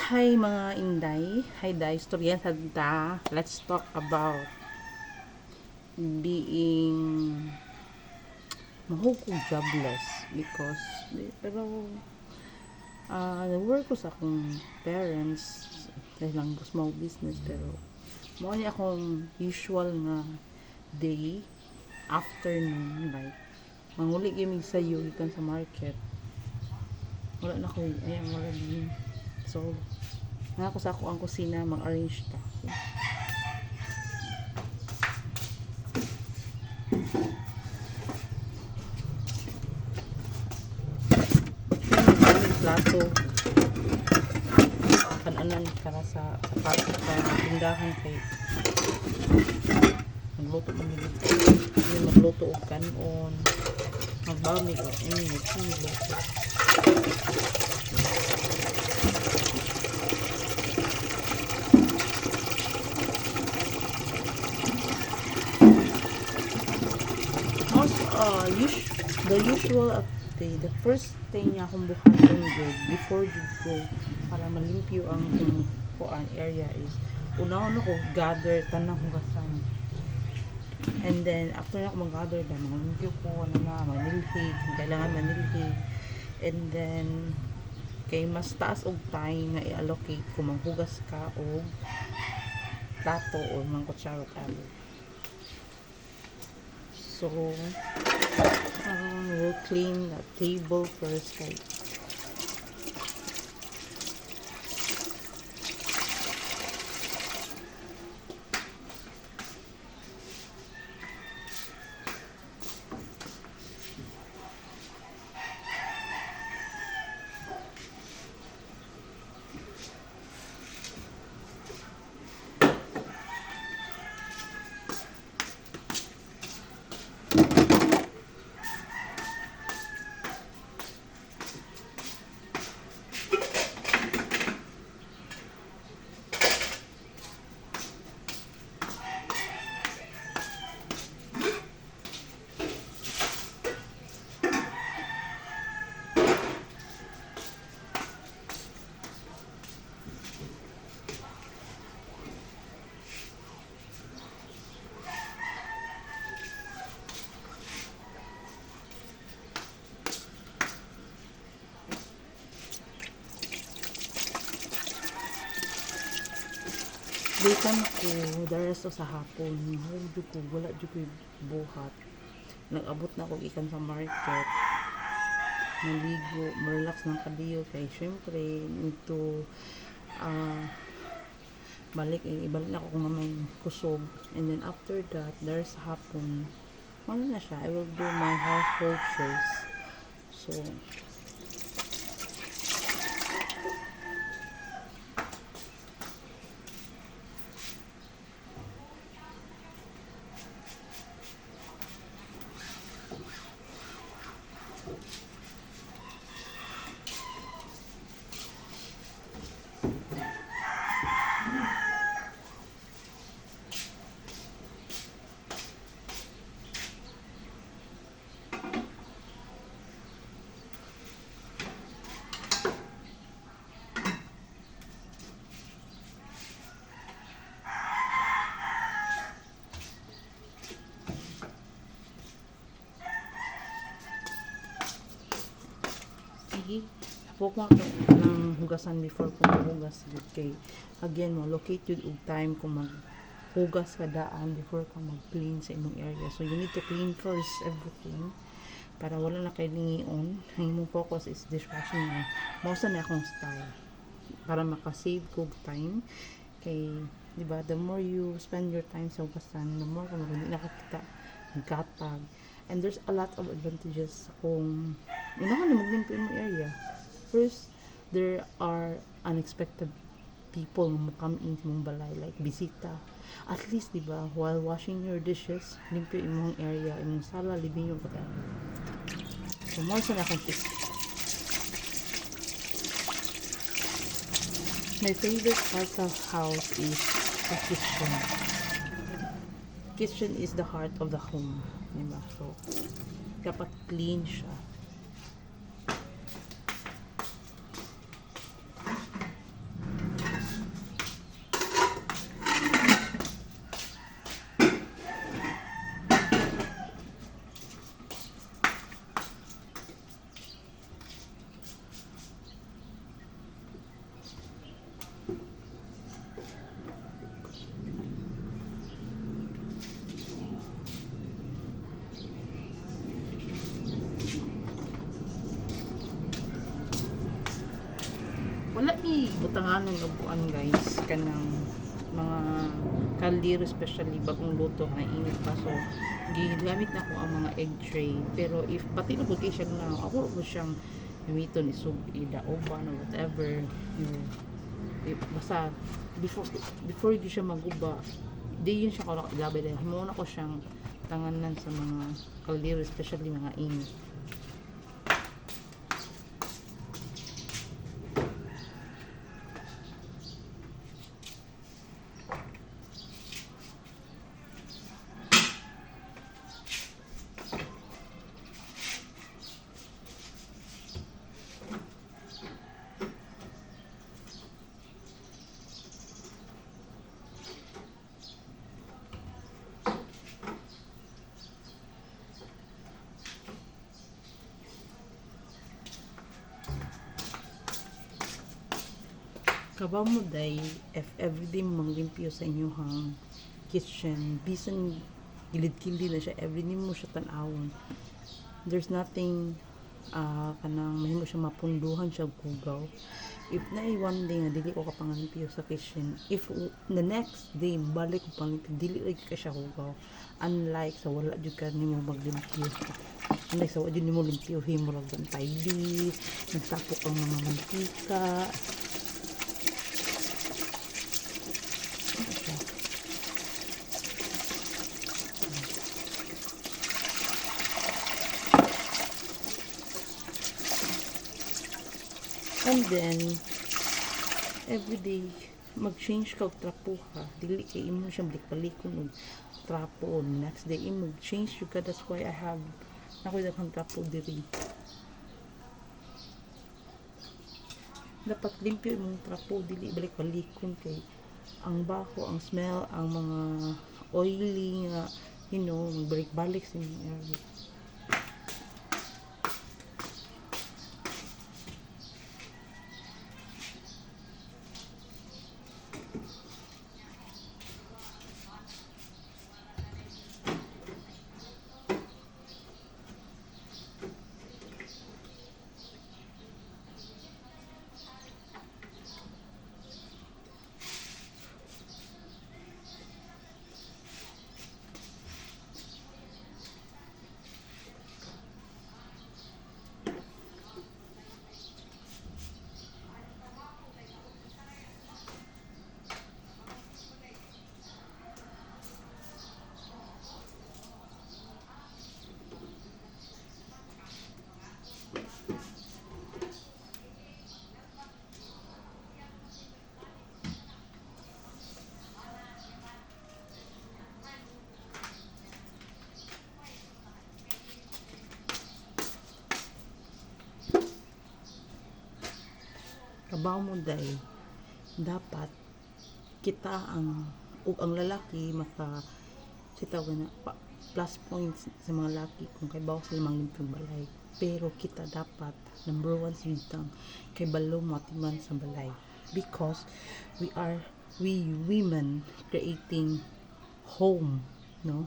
Hi mga Inday, hi Day, istorya sa da. Let's talk about being mahukog jobless because pero work ko sa akong parents dahil lang small business pero mo ni akong usual nga day afternoon like manguli gaming sa gikan sa market wala na ko ayan wala din so nga ako sa ako ang kusina mag-arrange ta plato kananan para sa tindahan kay magluto magluto og kanon magbamig o init luto also the usual the first thing nga akong buhaton good before you go para malimpyo ang kuan area is una ko gather tanang hugasan and then after na ako mag-gather da malimpyo ko manilhig kailangan manilhig and then kay mas taas og time nga i-allocate kung manghugas ka og plato o mga kutsara talo so we'll clean the table first like Bikan ko, the rest sa hapon, huldo ko, wala dyo ko buhat. Nag-abot na ako ikan sa market. Naligo, marelax ng kadiyo. Kaya syempre, ito, ibalik na ako kung may kusog. And then after that, there's hapon. Ano na siya, I will do my household chores. So, sige, pokwa ko ng hugasan before ko maghugas kay again mo locate yun og time kung maghugas ka daan before ka mag-clean sa imong area. So you need to clean first everything para wala na kay lingion. Ang imong focus is dishwashing na. Mausa na akong style para makasave ko time kay di ba the more you spend your time sa hugasan the more ka hindi nakakita nagkatag. And there's a lot of advantages kung unahan na maglimpyo yung area. First, there are unexpected people na come in sa mong balay, like bisita. At least, di ba, while washing your dishes, limpyo yung mong area, yung sala, living yung pagkain. So, more sa akong tips. My favorite part of house is the kitchen. Kitchen is the heart of the home. Diba? So, dapat clean siya. wala ni butangan ng abuan guys kanang mga kaldir, especially bagong luto na init pa, so gigamit na ko ang mga egg tray. Pero if pati na po siya na ako po siyang gamiton isog idaoban or whatever, basta before di siya maguba, di yun siya kalabay dahil muna ko siyang tanganan sa mga kaldir, especially mga init. Kabaw mo day, if everyday mong limpyo sa inyong kitchen, bisan gilid-gilid na siya, everyday mo siya tanawon. There's nothing, kanang mahimo siya mapunduhan siya kugaw. If na one day nga dili ko kapangalimpyo sa kitchen, if the next day balik ko panglimpyo, dili lagi ka siya kugaw. Unlike sa wala jud ka nimo maglimpyo. Unlike sa wala jud nimo limpyo, himo ra gan tidy, nagtapok ang mga mantika. And then, everyday, mag-change ka og trapo ha. Dili kay imo siyang balik-balikon og trapo. Next day, imo change ka. That's why I have nakoy daghang trapo diri. Dapat limpyo imong trapo, dili balik-balikon kay ang baho, ang smell, ang mga oily nga, balik-balik sa imong area. Kabaw mo day, dapat kita ang lalaki maka sitaw na plus points sa mga lalaki kung kay bawas sila manglimpyong balay. Pero kita dapat number 1 sidang kay balo matiman sa balay, because we women creating home, no?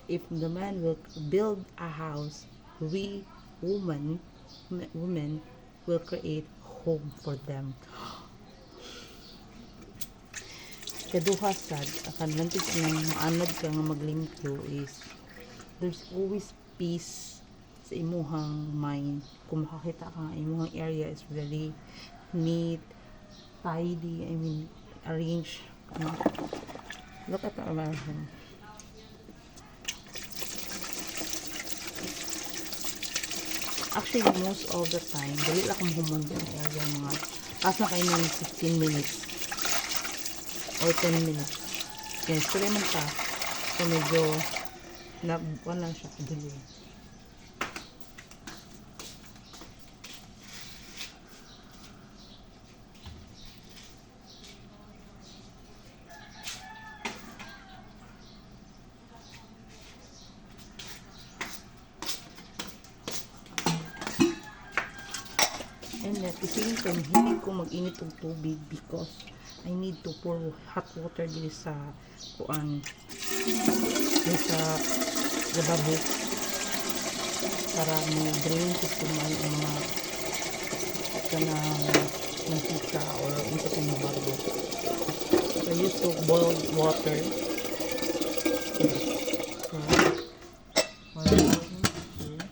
If the man will build a house, we women will create home for them. Kaduha sad akan lantig ng anad ka nga maglimpyo is there's always peace sa imuhang mind. Kung makakita ka nga imuhang area is really neat, tidy, arranged. Look at our home. Actually, most of the time, dali lang kung humanda ang area mga pas na kayo ng 15 minutes or 10 minutes. Yan, sila man pa. So, medyo wala siya kadali. And at the same time, hindi ko mag-init ng tubig because I need to pour hot water dito sa kuan, dito sa lababo para mo drain to kuman ang mga kanang mantika or unsa kay mabago. So I used to boil water. So while boiling here,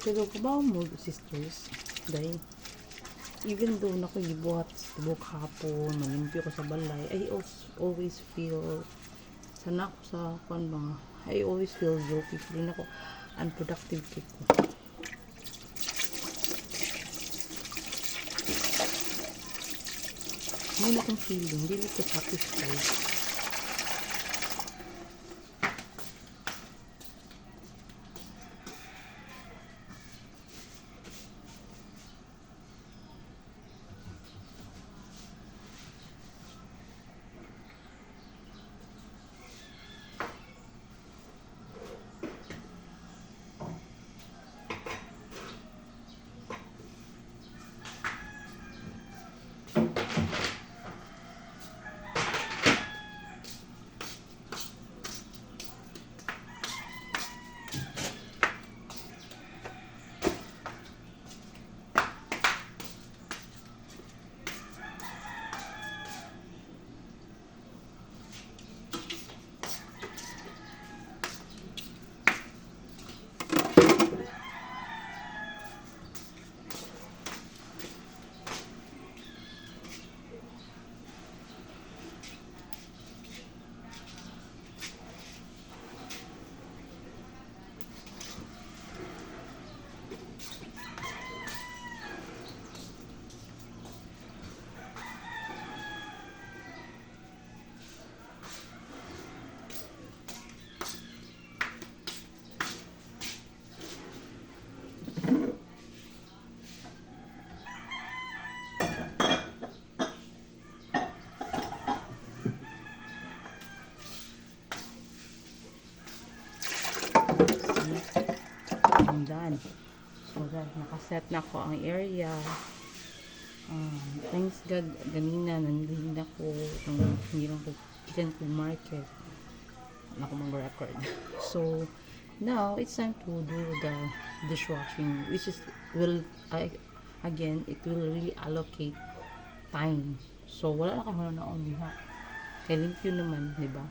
pero kubaw mo sisters dahil even though nako gibuhat tibok hapon malimpyo ko sa balay, I always feel sana ko sa kwan ba nga, I always feel guilty feeling ako unproductive kay ko. May na akong feeling dili ko satisfied. I'm done. So that nakaset na ko ang area. Thanks God, ganina nanlihin ako ng hindi lang ko chicken ko market na ko mag-record. So now it's time to do the dishwashing, which is again it will really allocate time. So wala na ka na on ha. Kaya limpyo naman, di ba?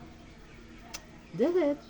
Did it.